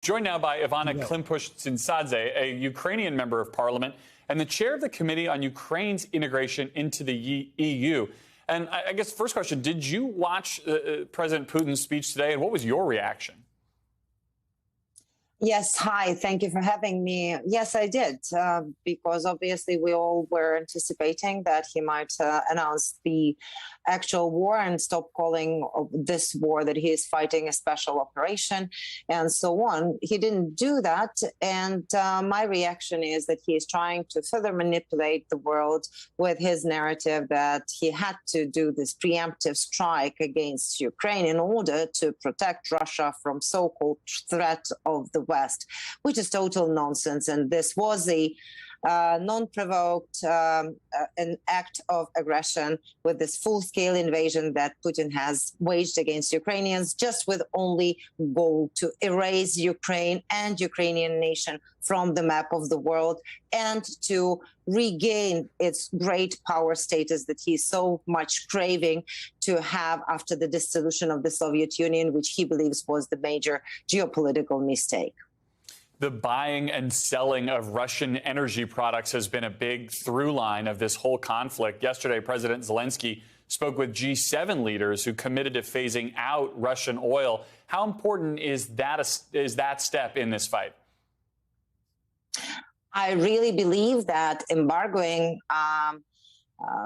Joined now by Ivana Klympush-Tsintsadze, a Ukrainian member of parliament and the chair of the Committee on Ukraine's integration into the EU. And I guess first question, did you watch President Putin's speech today, and what was your reaction? Yes, hi. Thank you for having me. Yes, I did, because obviously we all were anticipating that he might announce the actual war and stop calling this war that he is fighting a special operation and so on. He didn't do that. And my reaction is that he is trying to further manipulate the world with his narrative that he had to do this preemptive strike against Ukraine in order to protect Russia from so-called threat of the West, which is total nonsense. And this was a non-provoked an act of aggression with this full-scale invasion that Putin has waged against Ukrainians, just with only goal to erase Ukraine and Ukrainian nation from the map of the world and to regain its great power status that he's so much craving to have after the dissolution of the Soviet Union, which he believes was the major geopolitical mistake. The buying and selling of Russian energy products has been a big through line of this whole conflict. Yesterday, President Zelensky spoke with G7 leaders who committed to phasing out Russian oil. How important is that step in this fight? I really believe that embargoing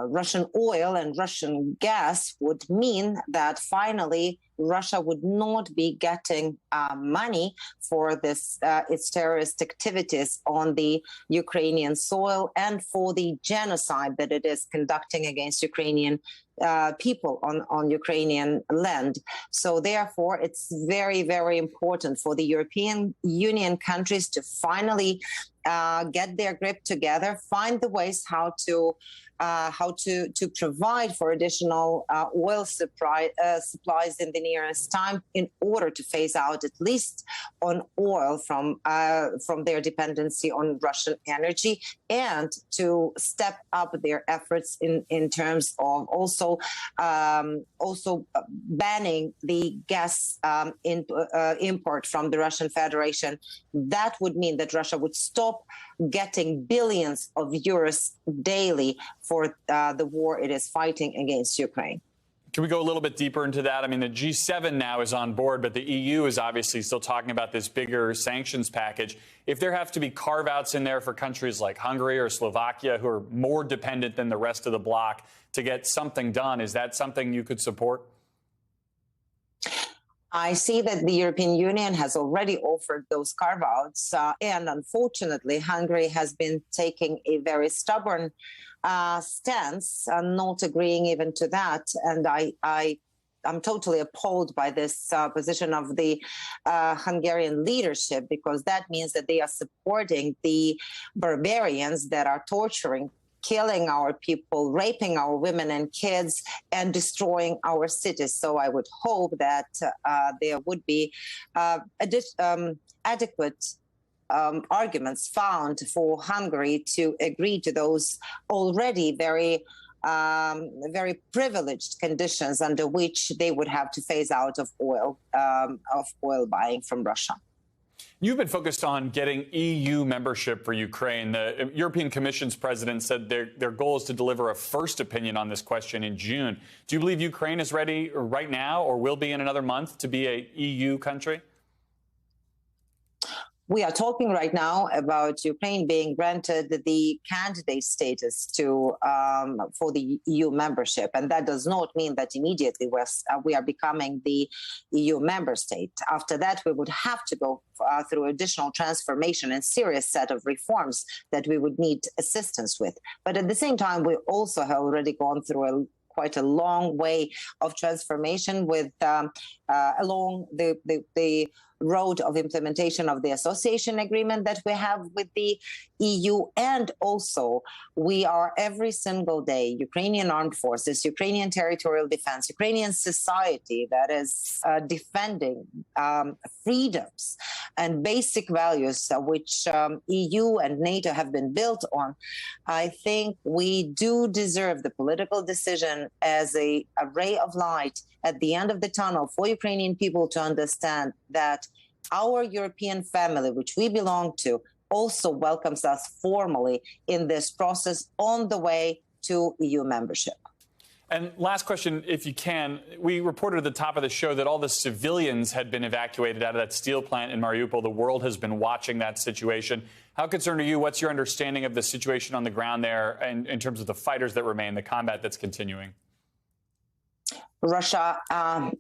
Russian oil and Russian gas would mean that finally Russia would not be getting money for this its terrorist activities on the Ukrainian soil and for the genocide that it is conducting against Ukrainian people on Ukrainian land. So therefore, it's very, very important for the European Union countries to finally get their grip together, find the ways how to provide for additional oil supplies in the nearest time in order to phase out at least on oil from their dependency on Russian energy, and to step up their efforts in terms of also banning the gas import from the Russian Federation. That would mean that Russia would stop getting billions of euros daily for the war it is fighting against Ukraine. Can we go a little bit deeper into that? I mean, the G7 now is on board, but the EU is obviously still talking about this bigger sanctions package. If there have to be carve-outs in there for countries like Hungary or Slovakia, who are more dependent than the rest of the bloc, to get something done, is that something you could support? I see that the European Union has already offered those carve-outs, and unfortunately, Hungary has been taking a very stubborn stance, not agreeing even to that. And I'm totally appalled by this position of the Hungarian leadership, because that means that they are supporting the barbarians that are torturing, killing our people, raping our women and kids, and destroying our cities. So I would hope that there would be adequate arguments found for Hungary to agree to those already very privileged conditions under which they would have to phase out of oil buying from Russia. You've been focused on getting EU membership for Ukraine. The European Commission's president said their goal is to deliver a first opinion on this question in June. Do you believe Ukraine is ready right now, or will be in another month, to be an EU country? We are talking right now about Ukraine being granted the candidate status for the EU membership, and that does not mean that immediately we are becoming the EU member state. After that, we would have to go through additional transformation and serious set of reforms that we would need assistance with. But at the same time, we also have already gone through quite a long way of transformation with along the road of implementation of the association agreement that we have with the EU. And also, we are every single day, Ukrainian armed forces, Ukrainian territorial defense, Ukrainian society that is defending freedoms and basic values which EU and NATO have been built on. I think we do deserve the political decision as a ray of light at the end of the tunnel for Ukrainian people to understand that our European family, which we belong to, also welcomes us formally in this process on the way to EU membership. And last question, if you can. We reported at the top of the show that all the civilians had been evacuated out of that steel plant in Mariupol. The world has been watching that situation. How concerned are you? What's your understanding of the situation on the ground there in terms of the fighters that remain, the combat that's continuing? Russia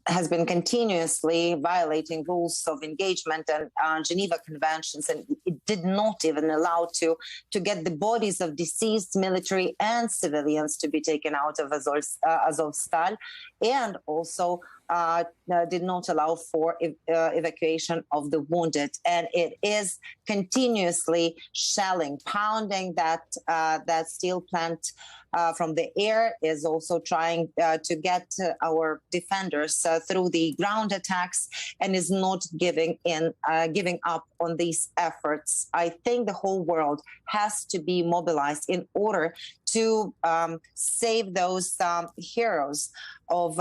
has been continuously violating rules of engagement and Geneva Conventions, and it did not even allow to get the bodies of deceased military and civilians to be taken out of Azovstal, and also did not allow for evacuation of the wounded. And it is continuously shelling, pounding that steel plant from the air, is also trying to get our defenders through the ground attacks, and is not giving up on these efforts. I think the whole world has to be mobilized in order to save those heroes of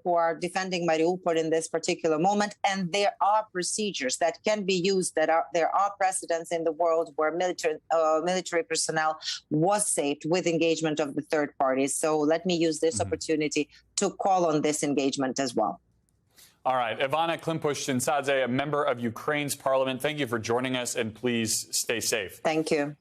who are defending Mariupol in this particular moment. And there are procedures that can be used. There are precedents in the world where military personnel was saved with engagement of the third parties. So let me use this opportunity to call on this engagement as well. All right. Ivana Klympush-Tsintsadze, a member of Ukraine's parliament, thank you for joining us, and please stay safe. Thank you.